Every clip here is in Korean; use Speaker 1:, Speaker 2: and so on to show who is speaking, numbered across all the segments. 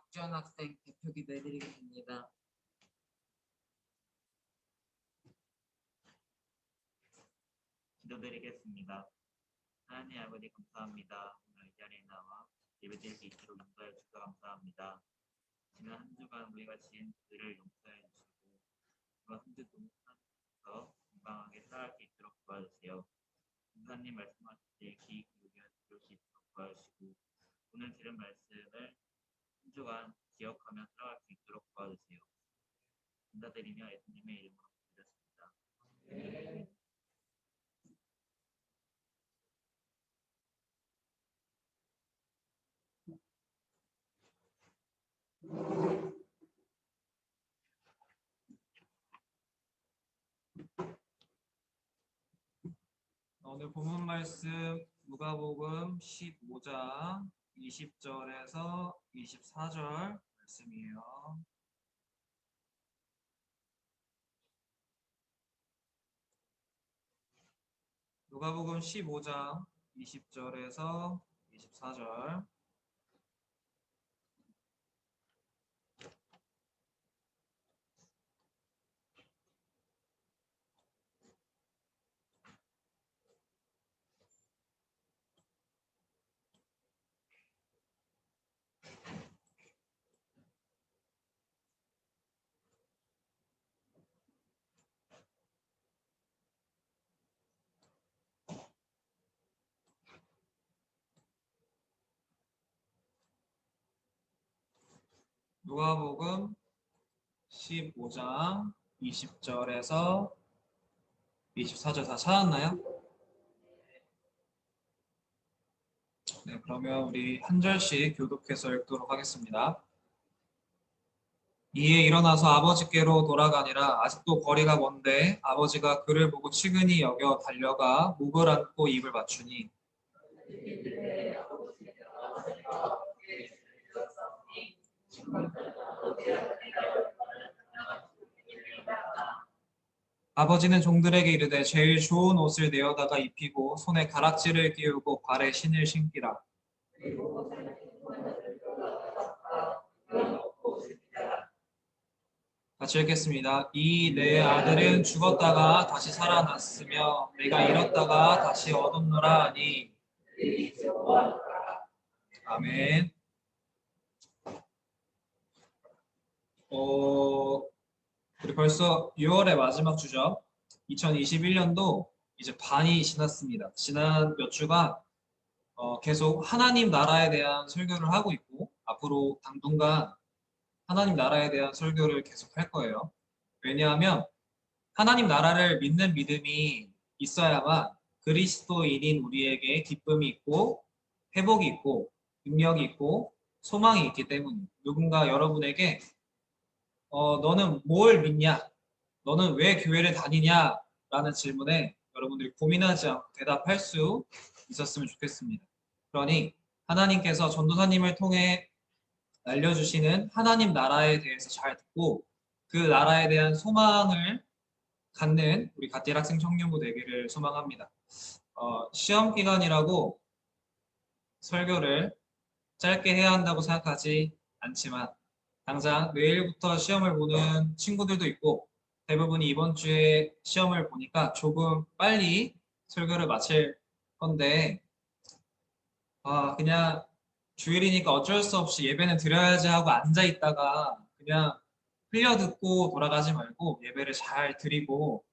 Speaker 1: 박지원 학생 대표 기도해드리겠습니다.
Speaker 2: 기도드리겠습니다. 하나님 아버지 감사합니다. 오늘 이 자리에 나와 예배드릴 수 있도록 용서해 주셔서 감사합니다. 지난 한 주간 우리가 지은 죄를 용서해 주시고 우리가 한 주 동안 건강하게 살아갈 수 있도록 도와주세요. 목사님 말씀하실 때 귀 기울여 들을 수 있도록 도와주시고 오늘 들은 말씀을 한 주간 기억하며 살아갈 수 있도록 도와주세요. 감사드리며 예수님의 이름으로 기도드렸습니다. 네.
Speaker 3: 오늘 본문 말씀 누가복음 15장 20절에서 24절 말씀이에요. 누가복음 15장 20절에서 24절. 누가복음 15장 20절에서 24절 다 찾았나요? 네, 그러면 우리 한 절씩 교독해서 읽도록 하겠습니다. 이에 일어나서 아버지께로 돌아가니라. 아직도 거리가 먼데 아버지가 그를 보고 측은히 여겨 달려가 목을 안고 입을 맞추니 아버지는 종들에게 이르되 제일 좋은 옷을 내어다가 입히고 손에 가락지를 끼우고 발에 신을 신기라. 같이 읽겠습니다. 이 내 아들은 죽었다가 다시 살아났으며 내가 잃었다가 다시 얻었노라 하니. 아멘. 우리 벌써 6월의 마지막 주죠. 2021년도 이제 반이 지났습니다. 지난 몇 주간 계속 하나님 나라에 대한 설교를 하고 있고 앞으로 당분간 하나님 나라에 대한 설교를 계속 할 거예요. 왜냐하면 하나님 나라를 믿는 믿음이 있어야만 그리스도인인 우리에게 기쁨이 있고 회복이 있고 능력이 있고 소망이 있기 때문에 누군가 여러분에게 너는 뭘 믿냐? 너는 왜 교회를 다니냐? 라는 질문에 여러분들이 고민하지 않고 대답할 수 있었으면 좋겠습니다. 그러니 하나님께서 전도사님을 통해 알려주시는 하나님 나라에 대해서 잘 듣고 그 나라에 대한 소망을 갖는 우리 갓딜 학생 청년부 되기를 소망합니다. 시험 기간이라고 설교를 짧게 해야 한다고 생각하지 않지만 당장 내일부터 시험을 보는 친구들도 있고 대부분이 이번 주에 시험을 보니까 조금 빨리 설교를 마칠 건데 그냥 주일이니까 어쩔 수 없이 예배는 드려야지 하고 앉아 있다가 그냥 흘려듣고 돌아가지 말고 예배를 잘 드리고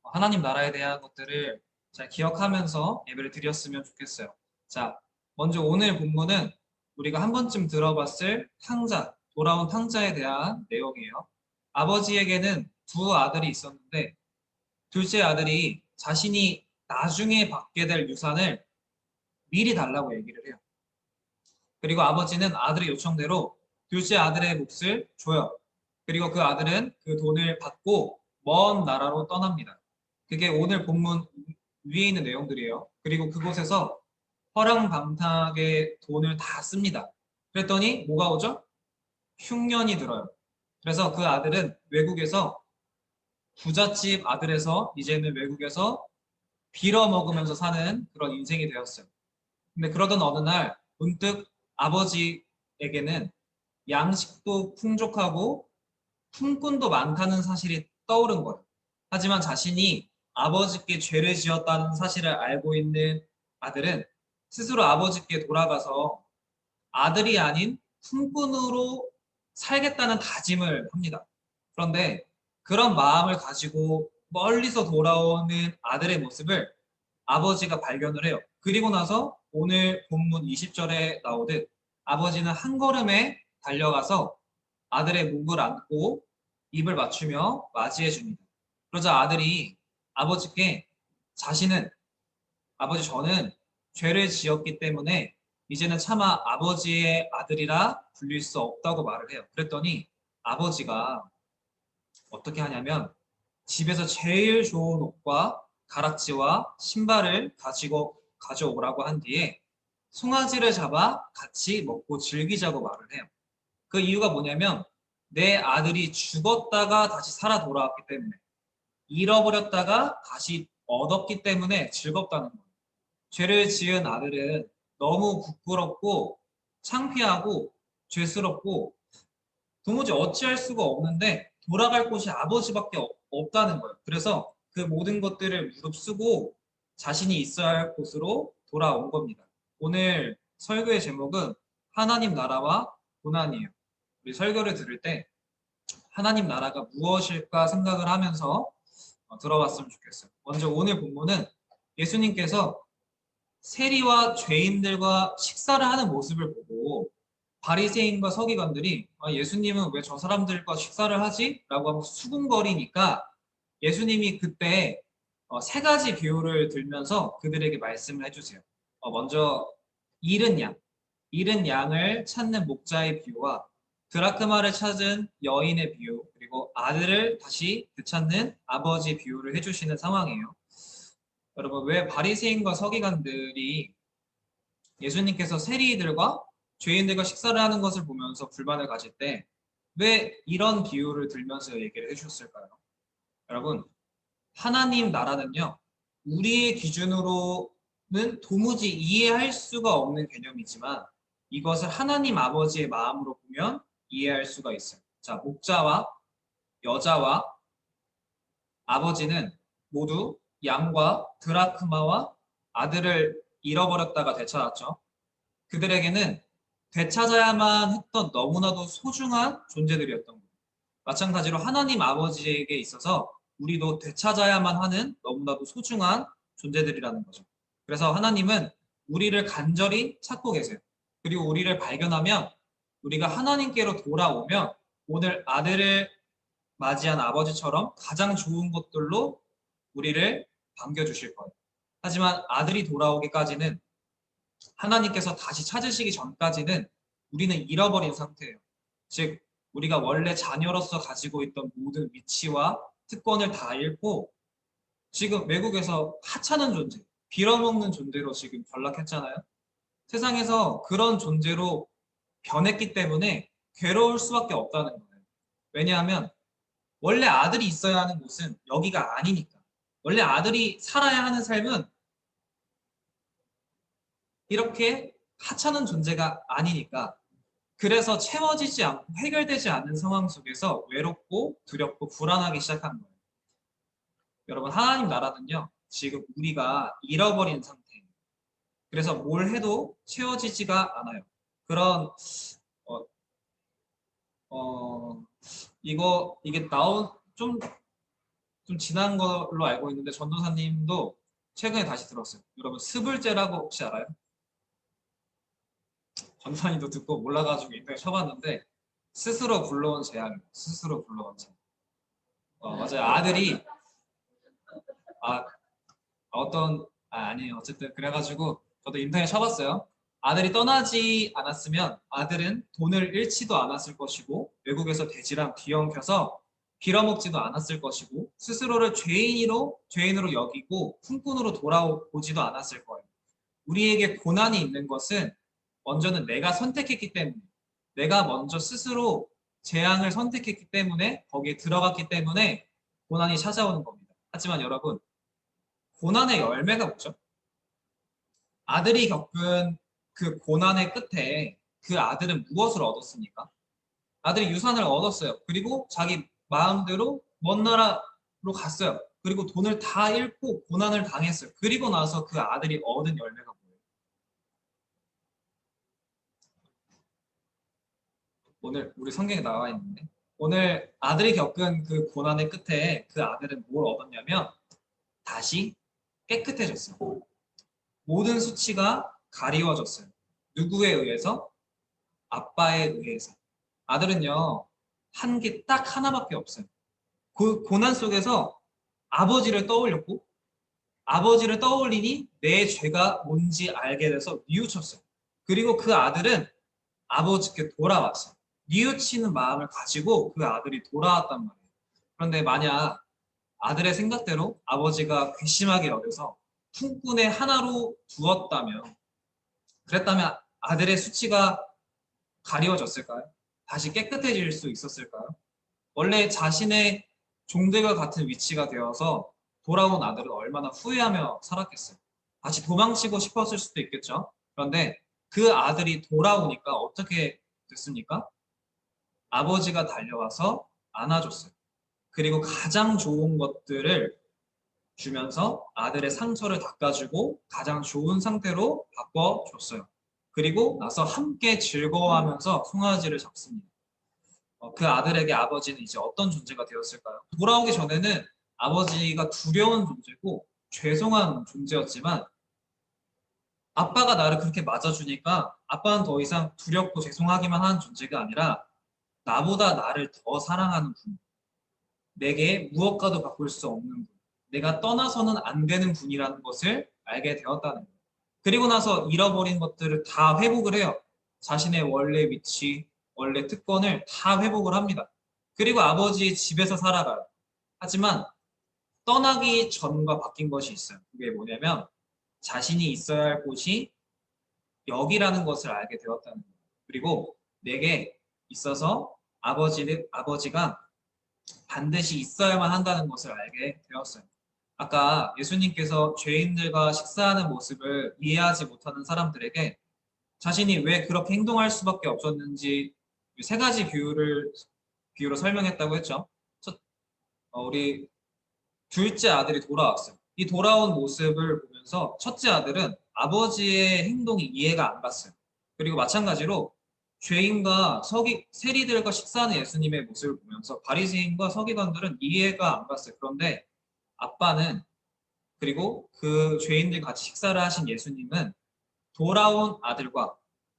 Speaker 3: 하나님 나라에 대한 것들을 잘 기억하면서 예배를 드렸으면 좋겠어요. 자, 먼저 오늘 본문은 우리가 한 번쯤 들어봤을 탕자, 돌아온 탕자에 대한 내용이에요. 아버지에게는 두 아들이 있었는데 둘째 아들이 자신이 나중에 받게 될 유산을 미리 달라고 얘기를 해요. 그리고 아버지는 아들의 요청대로 둘째 아들의 몫을 줘요. 그리고 그 아들은 그 돈을 받고 먼 나라로 떠납니다. 그게 오늘 본문 위에 있는 내용들이에요. 그리고 그곳에서 허랑방탕하게 돈을 다 씁니다. 그랬더니 뭐가 오죠? 흉년이 들어요. 그래서 그 아들은 외국에서 부잣집 아들에서 이제는 외국에서 빌어먹으면서 사는 그런 인생이 되었어요. 근데 그러던 어느 날 문득 아버지에게는 양식도 풍족하고 품꾼도 많다는 사실이 떠오른 거예요. 하지만 자신이 아버지께 죄를 지었다는 사실을 알고 있는 아들은 스스로 아버지께 돌아가서 아들이 아닌 품꾼으로 살겠다는 다짐을 합니다. 그런데 그런 마음을 가지고 멀리서 돌아오는 아들의 모습을 아버지가 발견을 해요. 그리고 나서 오늘 본문 20절에 나오듯 아버지는 한 걸음에 달려가서 아들의 목을 안고 입을 맞추며 맞이해 줍니다. 그러자 아들이 아버지께 자신은 아버지 저는 죄를 지었기 때문에 이제는 차마 아버지의 아들이라 불릴 수 없다고 말을 해요. 그랬더니 아버지가 어떻게 하냐면 집에서 제일 좋은 옷과 가락지와 신발을 가져오라고 한 뒤에 송아지를 잡아 같이 먹고 즐기자고 말을 해요. 그 이유가 뭐냐면 내 아들이 죽었다가 다시 살아 돌아왔기 때문에 잃어버렸다가 다시 얻었기 때문에 즐겁다는 거예요. 죄를 지은 아들은 너무 부끄럽고 창피하고 죄스럽고 도무지 어찌할 수가 없는데 돌아갈 곳이 아버지밖에 없다는 거예요. 그래서 그 모든 것들을 무릅쓰고 자신이 있어야 할 곳으로 돌아온 겁니다. 오늘 설교의 제목은 하나님 나라와 고난이에요. 우리 설교를 들을 때 하나님 나라가 무엇일까 생각을 하면서 들어봤으면 좋겠어요. 먼저 오늘 본문은 예수님께서 세리와 죄인들과 식사를 하는 모습을 보고 바리새인과 서기관들이 예수님은 왜 저 사람들과 식사를 하지? 라고 하면서 수군거리니까 예수님이 그때 세 가지 비유를 들면서 그들에게 말씀을 해주세요. 먼저 잃은 양을 찾는 목자의 비유와 드라크마를 찾은 여인의 비유, 그리고 아들을 다시 되찾는 아버지 비유를 해주시는 상황이에요. 여러분, 왜 바리새인과 서기관들이 예수님께서 세리들과 죄인들과 식사를 하는 것을 보면서 불만을 가질 때 왜 이런 비유를 들면서 얘기를 해주셨을까요? 여러분, 하나님 나라는요, 우리의 기준으로는 도무지 이해할 수가 없는 개념이지만 이것을 하나님 아버지의 마음으로 보면 이해할 수가 있어요. 자, 목자와 여자와 아버지는 모두 양과 드라크마와 아들을 잃어버렸다가 되찾았죠. 그들에게는 되찾아야만 했던 너무나도 소중한 존재들이었던 거예요. 마찬가지로 하나님 아버지에게 있어서 우리도 되찾아야만 하는 너무나도 소중한 존재들이라는 거죠. 그래서 하나님은 우리를 간절히 찾고 계세요. 그리고 우리를 발견하면 우리가 하나님께로 돌아오면 오늘 아들을 맞이한 아버지처럼 가장 좋은 것들로 우리를 반겨주실 거예요. 하지만 아들이 돌아오기까지는 하나님께서 다시 찾으시기 전까지는 우리는 잃어버린 상태예요. 즉 우리가 원래 자녀로서 가지고 있던 모든 위치와 특권을 다 잃고 지금 외국에서 하찮은 존재, 빌어먹는 존재로 지금 전락했잖아요. 세상에서 그런 존재로 변했기 때문에 괴로울 수밖에 없다는 거예요. 왜냐하면 원래 아들이 있어야 하는 곳은 여기가 아니니까. 원래 아들이 살아야 하는 삶은 이렇게 하찮은 존재가 아니니까. 그래서 채워지지 않고 해결되지 않는 상황 속에서 외롭고 두렵고 불안하기 시작한 거예요. 여러분, 하나님 나라는요, 지금 우리가 잃어버린 상태예요. 그래서 뭘 해도 채워지지가 않아요. 그런 이게 나온 좀 지난 걸로 알고 있는데 전도사님도 최근에 다시 들었어요. 여러분, 스불제라고 혹시 알아요? 전도사님도 듣고 몰라가지고 인터넷 쳐봤는데 스스로 불러온 재앙이에요. 스스로 불러온 재앙. 맞아요. 아들이 아니에요. 어쨌든 그래가지고 저도 인터넷 쳐봤어요. 아들이 떠나지 않았으면 아들은 돈을 잃지도 않았을 것이고 외국에서 돼지랑 뒤엉켜서 빌어먹지도 않았을 것이고 스스로를 죄인으로 여기고 품꾼으로 돌아오지도 않았을 거예요. 우리에게 고난이 있는 것은 먼저는 내가 선택했기 때문에, 내가 먼저 스스로 재앙을 선택했기 때문에, 거기에 들어갔기 때문에 고난이 찾아오는 겁니다. 하지만 여러분, 고난의 열매가 뭐죠? 아들이 겪은 그 고난의 끝에 그 아들은 무엇을 얻었습니까? 아들이 유산을 얻었어요. 그리고 자기 마음대로 먼 나라로 갔어요. 그리고 돈을 다 잃고 고난을 당했어요. 그리고 나서 그 아들이 얻은 열매가 뭐예요? 오늘 우리 성경에 나와 있는데 오늘 아들이 겪은 그 고난의 끝에 그 아들은 뭘 얻었냐면 다시 깨끗해졌어요. 모든 수치가 가리워졌어요. 누구에 의해서? 아빠에 의해서. 아들은요, 한 게 딱 하나밖에 없어요. 그 고난 속에서 아버지를 떠올렸고, 아버지를 떠올리니 내 죄가 뭔지 알게 돼서 뉘우쳤어요. 그리고 그 아들은 아버지께 돌아왔어요. 뉘우치는 마음을 가지고 그 아들이 돌아왔단 말이에요. 그런데 만약 아들의 생각대로 아버지가 괘씸하게 여겨서 품꾼의 하나로 두었다면, 그랬다면 아들의 수치가 가리워졌을까요? 다시 깨끗해질 수 있었을까요? 원래 자신의 종들과 같은 위치가 되어서 돌아온 아들은 얼마나 후회하며 살았겠어요. 다시 도망치고 싶었을 수도 있겠죠. 그런데 그 아들이 돌아오니까 어떻게 됐습니까? 아버지가 달려와서 안아줬어요. 그리고 가장 좋은 것들을 주면서 아들의 상처를 닦아주고 가장 좋은 상태로 바꿔줬어요. 그리고 나서 함께 즐거워하면서 송아지를 잡습니다. 그 아들에게 아버지는 이제 어떤 존재가 되었을까요? 돌아오기 전에는 아버지가 두려운 존재고 죄송한 존재였지만 아빠가 나를 그렇게 맞아주니까 아빠는 더 이상 두렵고 죄송하기만 하는 존재가 아니라 나보다 나를 더 사랑하는 분, 내게 무엇과도 바꿀 수 없는 분, 내가 떠나서는 안 되는 분이라는 것을 알게 되었다는 거예요. 그리고 나서 잃어버린 것들을 다 회복을 해요. 자신의 원래 위치, 원래 특권을 다 회복을 합니다. 그리고 아버지 집에서 살아가요. 하지만 떠나기 전과 바뀐 것이 있어요. 그게 뭐냐면 자신이 있어야 할 곳이 여기라는 것을 알게 되었다는 거예요. 그리고 내게 있어서 아버지가 반드시 있어야만 한다는 것을 알게 되었어요. 아까 예수님께서 죄인들과 식사하는 모습을 이해하지 못하는 사람들에게 자신이 왜 그렇게 행동할 수밖에 없었는지 세 가지 비유로 설명했다고 했죠. 우리 둘째 아들이 돌아왔어요. 이 돌아온 모습을 보면서 첫째 아들은 아버지의 행동이 이해가 안 갔어요. 그리고 마찬가지로 죄인과 세리들과 식사하는 예수님의 모습을 보면서 바리새인과 서기관들은 이해가 안 갔어요. 그런데 아빠는 그리고 그 죄인들 같이 식사를 하신 예수님은 돌아온 아들과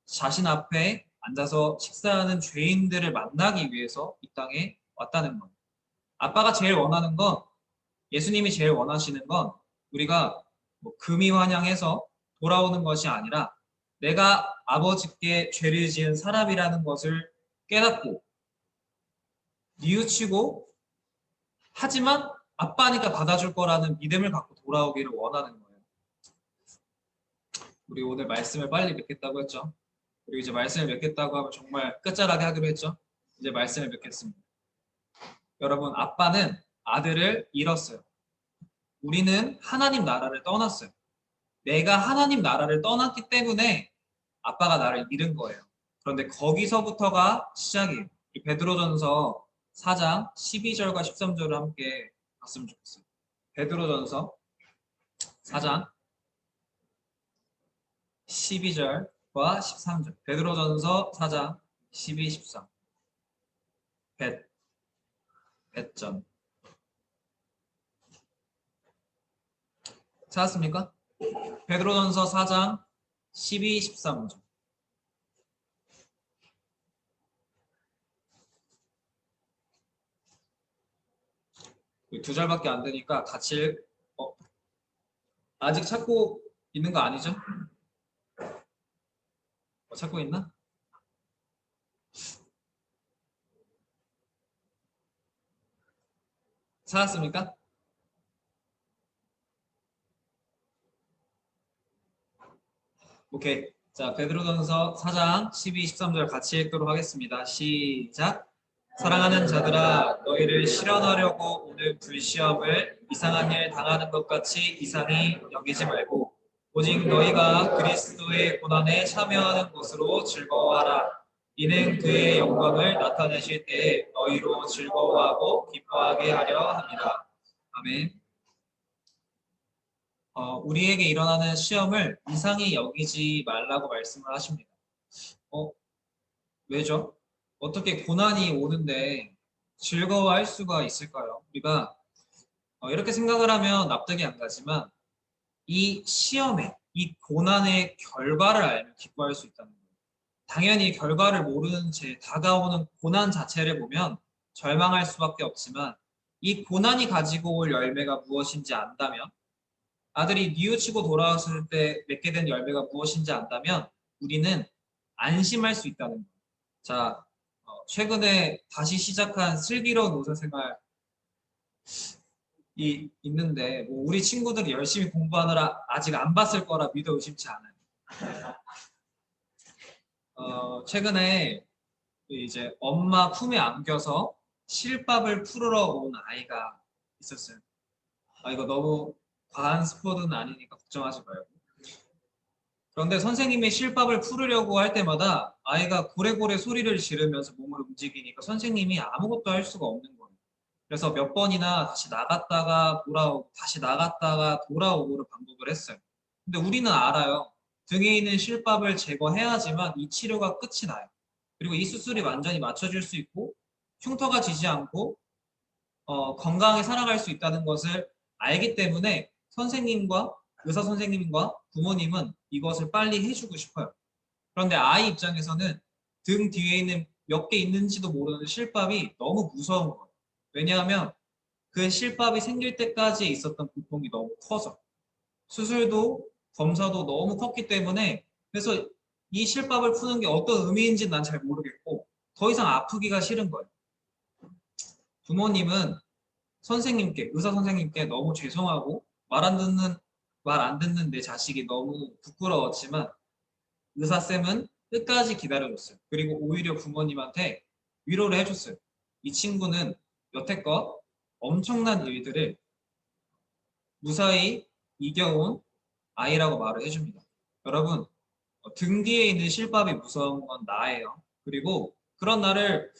Speaker 3: 자신 앞에 앉아서 식사하는 죄인들을 만나기 위해서 이 땅에 왔다는 거예요. 아빠가 제일 원하는 건 예수님이 제일 원하시는 건 우리가 금이 환영해서 돌아오는 것이 아니라 내가 아버지께 죄를 지은 사람이라는 것을 깨닫고 뉘우치고 하지만 아빠니까 받아줄 거라는 믿음을 갖고 돌아오기를 원하는 거예요. 우리 오늘 말씀을 빨리 맺겠다고 했죠. 그리고 이제 말씀을 맺겠다고 하면 정말 끝자락에 하기로 했죠. 이제 말씀을 맺겠습니다. 여러분, 아빠는 아들을 잃었어요. 우리는 하나님 나라를 떠났어요. 내가 하나님 나라를 떠났기 때문에 아빠가 나를 잃은 거예요. 그런데 거기서부터가 시작이에요. 베드로전서 4장 12절과 13절을 함께 봤으면 좋겠어요. 베드로전서 4장 12절과 13절. 베드로전서 4장 12, 13. 배점. 찾았습니까? 베드로전서 4장 12, 13절. 두 절밖에 안 되니까 같이 아직 찾고 있는 거 아니죠? 찾고 있나? 찾았습니까? 오케이. 자, 베드로전서 4장 12, 13절 같이 읽도록 하겠습니다. 시작. 사랑하는 자들아, 너희를 실현하려고 오늘 불시험을 이상한 일 당하는 것 같이 이상히 여기지 말고 오직 너희가 그리스도의 고난에 참여하는 것으로 즐거워하라. 이는 그의 영광을 나타내실 때에 너희로 즐거워하고 기뻐하게 하려 합니다. 아멘. 우리에게 일어나는 시험을 이상히 여기지 말라고 말씀을 하십니다. 왜죠? 어떻게 고난이 오는데 즐거워할 수가 있을까요? 우리가 이렇게 생각을 하면 납득이 안 가지만 이 시험에, 이 고난의 결과를 알면 기뻐할 수 있다는 거예요. 당연히 결과를 모르는 채 다가오는 고난 자체를 보면 절망할 수밖에 없지만 이 고난이 가지고 올 열매가 무엇인지 안다면 아들이 뉘우치고 돌아왔을 때 맺게 된 열매가 무엇인지 안다면 우리는 안심할 수 있다는 거예요. 자, 최근에 다시 시작한 슬기로운 의사생활이 있는데 우리 친구들이 열심히 공부하느라 아직 안 봤을 거라 믿어 의심치 않아요. 최근에 이제 엄마 품에 안겨서 실밥을 풀으러 온 아이가 있었어요. 이거 너무 과한 스포는 아니니까 걱정하지 말고. 그런데 선생님이 실밥을 풀으려고 할 때마다 아이가 고래고래 소리를 지르면서 몸을 움직이니까 선생님이 아무것도 할 수가 없는 거예요. 그래서 몇 번이나 다시 나갔다가 돌아오고 다시 나갔다가 돌아오고를 반복을 했어요. 근데 우리는 알아요. 등에 있는 실밥을 제거해야지만 이 치료가 끝이 나요. 그리고 이 수술이 완전히 맞춰질 수 있고 흉터가 지지 않고 건강하게 살아갈 수 있다는 것을 알기 때문에 선생님과 의사 선생님과 부모님은 이것을 빨리 해주고 싶어요. 그런데 아이 입장에서는 등 뒤에 있는 몇 개 있는지도 모르는 실밥이 너무 무서운 거예요. 왜냐하면 그 실밥이 생길 때까지 있었던 고통이 너무 커서 수술도 검사도 너무 컸기 때문에 그래서 이 실밥을 푸는 게 어떤 의미인지는 난 잘 모르겠고 더 이상 아프기가 싫은 거예요. 부모님은 선생님께 의사 선생님께 너무 죄송하고 말 안 듣는 내 자식이 너무 부끄러웠지만 의사쌤은 끝까지 기다려줬어요. 그리고 오히려 부모님한테 위로를 해줬어요. 이 친구는 여태껏 엄청난 일들을 무사히 이겨온 아이라고 말을 해줍니다. 여러분, 등 뒤에 있는 실밥이 무서운 건 나예요. 그리고 그런 나를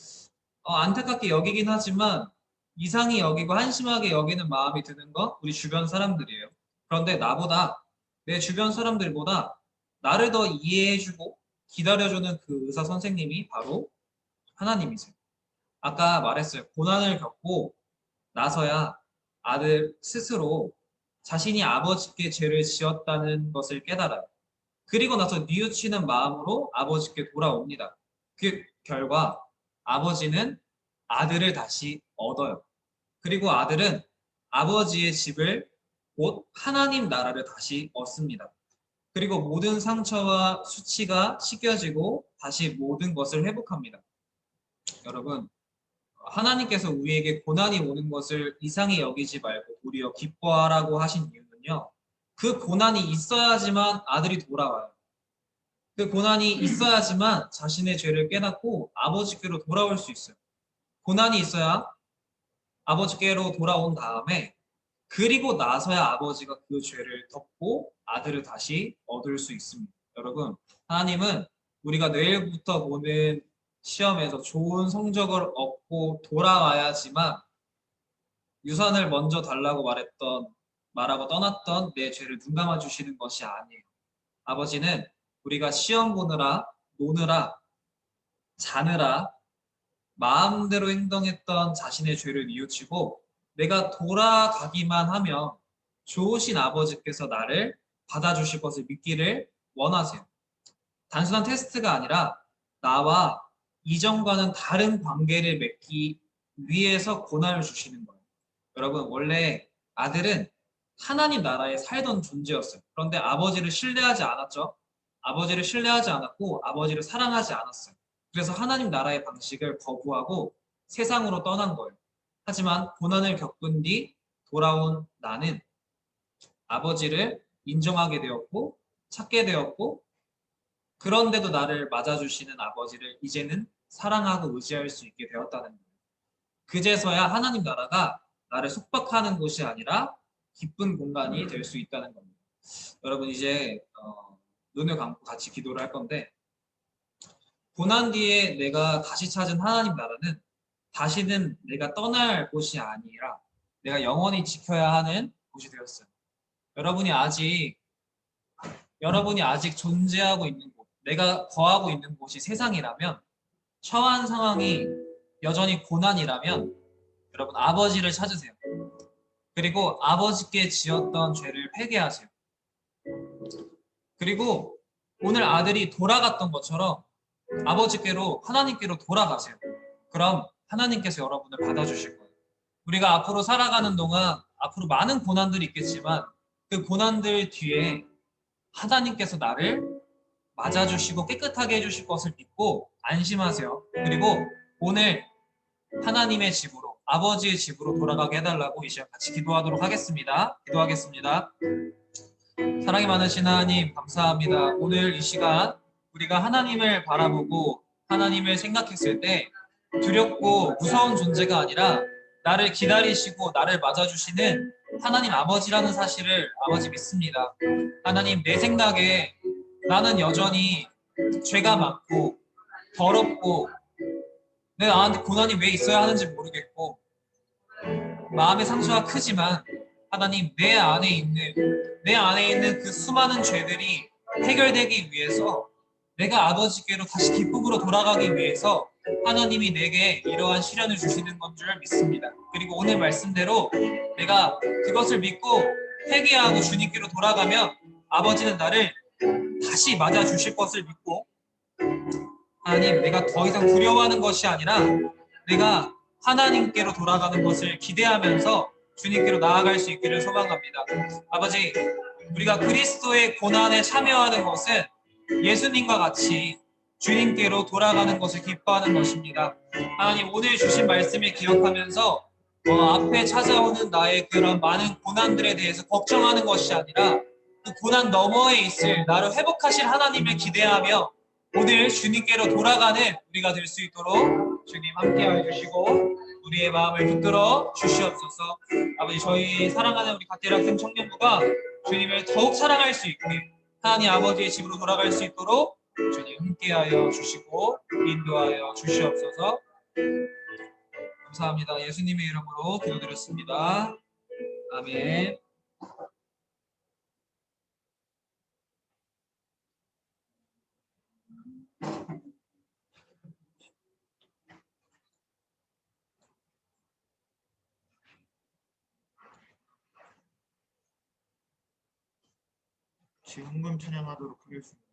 Speaker 3: 안타깝게 여기긴 하지만 이상히 여기고 한심하게 여기는 마음이 드는 건 우리 주변 사람들이에요. 그런데 나보다 내 주변 사람들보다 나를 더 이해해주고 기다려주는 그 의사 선생님이 바로 하나님이세요. 아까 말했어요. 고난을 겪고 나서야 아들 스스로 자신이 아버지께 죄를 지었다는 것을 깨달아요. 그리고 나서 뉘우치는 마음으로 아버지께 돌아옵니다. 그 결과 아버지는 아들을 다시 얻어요. 그리고 아들은 아버지의 집을 곧 하나님 나라를 다시 얻습니다. 그리고 모든 상처와 수치가 씻겨지고 다시 모든 것을 회복합니다. 여러분, 하나님께서 우리에게 고난이 오는 것을 이상히 여기지 말고 도리어 기뻐하라고 하신 이유는요. 그 고난이 있어야지만 아들이 돌아와요. 그 고난이 있어야지만 자신의 죄를 깨닫고 아버지께로 돌아올 수 있어요. 고난이 있어야 아버지께로 돌아온 다음에 그리고 나서야 아버지가 그 죄를 덮고 아들을 다시 얻을 수 있습니다. 여러분, 하나님은 우리가 내일부터 보는 시험에서 좋은 성적을 얻고 돌아와야지만 유산을 먼저 달라고 말하고 떠났던 내 죄를 눈감아 주시는 것이 아니에요. 아버지는 우리가 시험 보느라 노느라 자느라 마음대로 행동했던 자신의 죄를 뉘우치고 내가 돌아가기만 하면 좋으신 아버지께서 나를 받아주실 것을 믿기를 원하세요. 단순한 테스트가 아니라 나와 이전과는 다른 관계를 맺기 위해서 고난을 주시는 거예요. 여러분, 원래 아들은 하나님 나라에 살던 존재였어요. 그런데 아버지를 신뢰하지 않았죠. 아버지를 신뢰하지 않았고 아버지를 사랑하지 않았어요. 그래서 하나님 나라의 방식을 거부하고 세상으로 떠난 거예요. 하지만 고난을 겪은 뒤 돌아온 나는 아버지를 인정하게 되었고 찾게 되었고 그런데도 나를 맞아주시는 아버지를 이제는 사랑하고 의지할 수 있게 되었다는 거예요. 그제서야 하나님 나라가 나를 속박하는 곳이 아니라 기쁜 공간이 될 수 있다는 겁니다. 여러분 이제 눈을 감고 같이 기도를 할 건데 고난 뒤에 내가 다시 찾은 하나님 나라는 다시는 내가 떠날 곳이 아니라 내가 영원히 지켜야 하는 곳이 되었어요. 여러분이 아직 존재하고 있는 곳, 내가 거하고 있는 곳이 세상이라면, 처한 상황이 여전히 고난이라면 여러분 아버지를 찾으세요. 그리고 아버지께 지었던 죄를 회개하세요. 그리고 오늘 아들이 돌아갔던 것처럼 아버지께로, 하나님께로 돌아가세요. 그럼 하나님께서 여러분을 받아주실 거예요. 우리가 앞으로 살아가는 동안 앞으로 많은 고난들이 있겠지만 그 고난들 뒤에 하나님께서 나를 맞아주시고 깨끗하게 해주실 것을 믿고 안심하세요. 그리고 오늘 하나님의 집으로, 아버지의 집으로 돌아가게 해달라고 이 시간 같이 기도하도록 하겠습니다. 기도하겠습니다. 사랑이 많으신 하나님, 감사합니다. 오늘 이 시간 우리가 하나님을 바라보고 하나님을 생각했을 때 두렵고 무서운 존재가 아니라 나를 기다리시고 나를 맞아주시는 하나님 아버지라는 사실을 아버지 믿습니다. 하나님, 내 생각에 나는 여전히 죄가 많고 더럽고 나한테 고난이 왜 있어야 하는지 모르겠고 마음의 상처가 크지만 하나님, 내 안에 있는 그 수많은 죄들이 해결되기 위해서 내가 아버지께로 다시 기쁨으로 돌아가기 위해서 하나님이 내게 이러한 시련을 주시는 건 줄 믿습니다. 그리고 오늘 말씀대로 내가 그것을 믿고 회개하고 주님께로 돌아가면 아버지는 나를 다시 맞아주실 것을 믿고, 하나님, 내가 더 이상 두려워하는 것이 아니라 내가 하나님께로 돌아가는 것을 기대하면서 주님께로 나아갈 수 있기를 소망합니다. 아버지, 우리가 그리스도의 고난에 참여하는 것은 예수님과 같이 주님께로 돌아가는 것을 기뻐하는 것입니다. 하나님, 오늘 주신 말씀을 기억하면서 앞에 찾아오는 나의 그런 많은 고난들에 대해서 걱정하는 것이 아니라 그 고난 너머에 있을 나를 회복하실 하나님을 기대하며 오늘 주님께로 돌아가는 우리가 될 수 있도록 주님 함께하여 주시고 우리의 마음을 붙들어 주시옵소서. 아버지, 저희 사랑하는 우리 갓대학생 청년부가 주님을 더욱 사랑할 수 있게 하나님 아버지의 집으로 돌아갈 수 있도록 주님 함께하여 주시고 인도하여 주시옵소서. 감사합니다. 예수님의 이름으로 기도드렸습니다. 아멘.
Speaker 2: 지금금 찬양하도록 하겠습니다.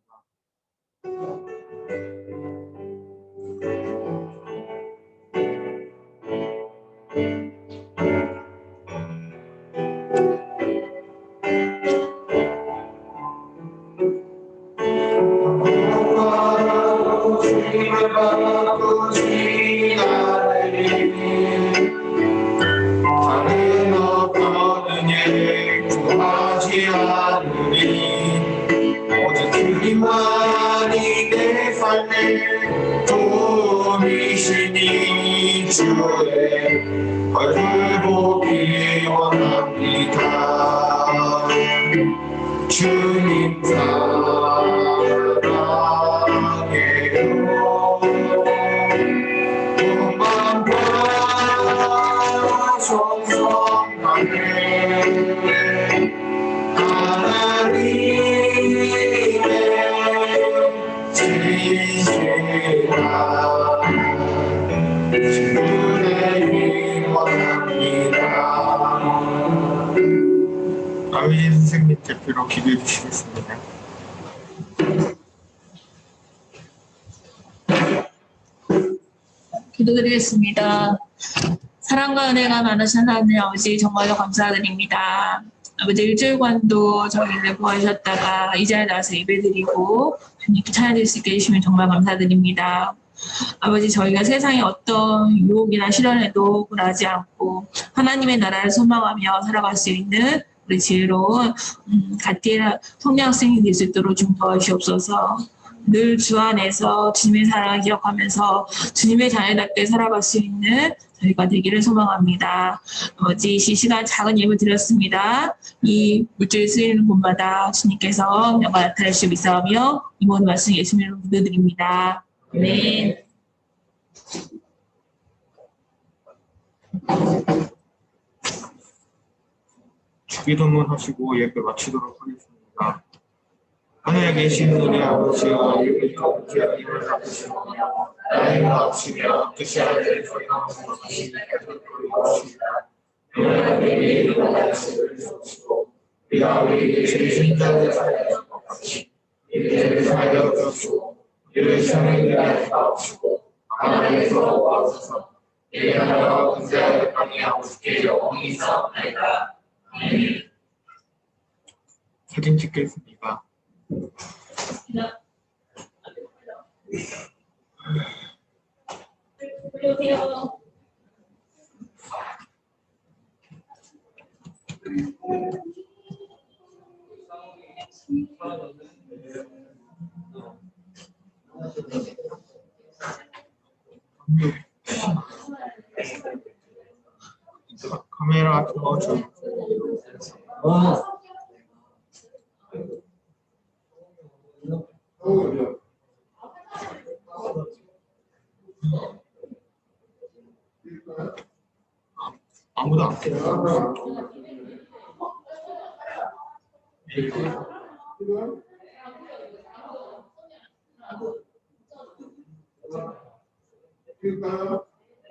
Speaker 4: 다른 어떤 은혜 구하지 않으니 오직 그리만이 내 삶의 도움이시니 주의 얼굴 보기 원합니다. 주님 사랑해요. 꿈만 성성하네 하나님의 진실한 주의 원합니다. 아버지 선생님 대표로 기도해 주시겠습니다.
Speaker 5: 기도드리겠습니다. 사랑과 은혜가 많으신 하나님 아버지 정말로 감사드립니다. 아버지 일주일간도 저희를 구하셨다가 이 자리에 나와서 예배드리고 주님께 찬양드릴 수 있게 해주시면 정말 감사드립니다. 아버지, 저희가 세상의 어떤 유혹이나 시련에도 굴하지 않고 하나님의 나라를 소망하며 살아갈 수 있는 우리 지혜로운 갓디엘 성령학생이 될 수 있도록 좀 도와주시옵소서. 늘 주 안에서 주님의 사랑을 기억하면서 주님의 자녀답게 살아갈 수 있는 저희가 되기를 소망합니다. 아버지, 이 시간 작은 예물 드렸습니다. 이 물질 쓰이는 곳마다 주님께서 영광 나타내시고 있사오며 이 모든 말씀 예수님으로 기도드립니다. 아멘.
Speaker 4: 주기도문 하시고 예배 마치도록 하겠습니다. 하늘에 계신 우리 아버지여 이름이 거룩히 이름을 받으시오며 나의 마치며 뜻이 하늘에 서리나 것이시옵니다. 우리 이름을 말씀을 주시고 우리가 우리 죄진 자를 사하여 것 같이 이를 사하여 주시고 이를 시험에 하지 마옵시고 하나님께서 도와주셔서 이하여 군대를 강의하고 싶게 영원히 싸움나이다. 사진 찍겠습니다. 카메라 켜줘. 아무도 안 켜줘.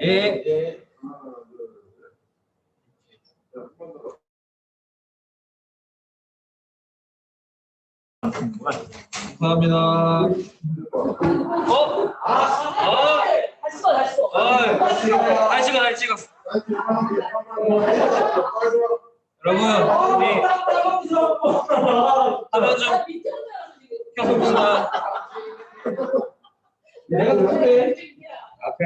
Speaker 3: 예. 감사합니다. 잘 찍어. 여러분, 우리 화면 좀 켜봅시다. 앞에.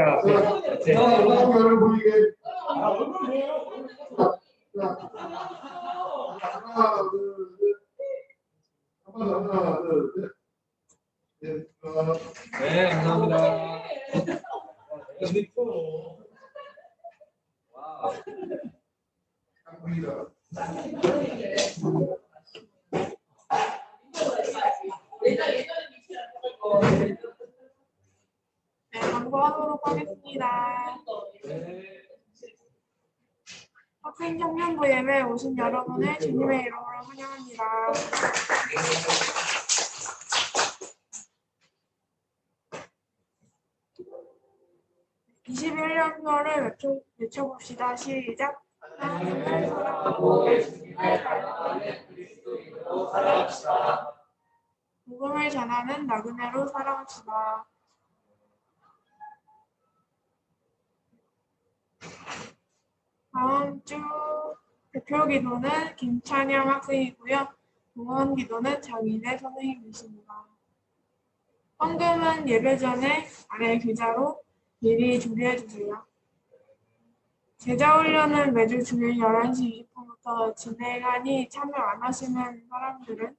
Speaker 3: 네, 감사합니다.
Speaker 6: 네, 광고하도록 하겠습니다. 학생청년부 예배에 오신 여러분을 주님의 이름으로 환영합니다. 21년도를 외쳐봅시다. 시작. 하나님을 사랑하고 예수님을 닮아가는 그리스도인으로 살아갑시다. 복음을 전하는 나그네로 살아갑시다. 다음 주 대표 기도는 김찬영 학생이고요. 응원 기도는 장인의 선생님이십니다. 헌금은 예배 전에 아래 계좌로 미리 준비해 주세요. 제자훈련은 매주 주일 11시 20분부터 진행하니 참여 안 하시는 사람들은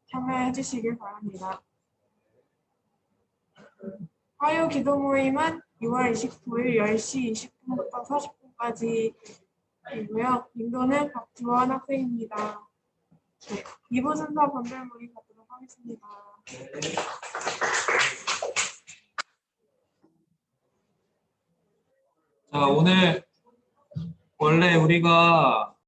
Speaker 6: 참여해 주시길 바랍니다. 화요 기도 모임은 6월 29일 10시 20분부터 40분까지이고요. 인도는 박주원 학생입니다. 네, 2부 순서 번들모임 갖도록 하겠습니다.
Speaker 3: 자, 오늘 원래 우리가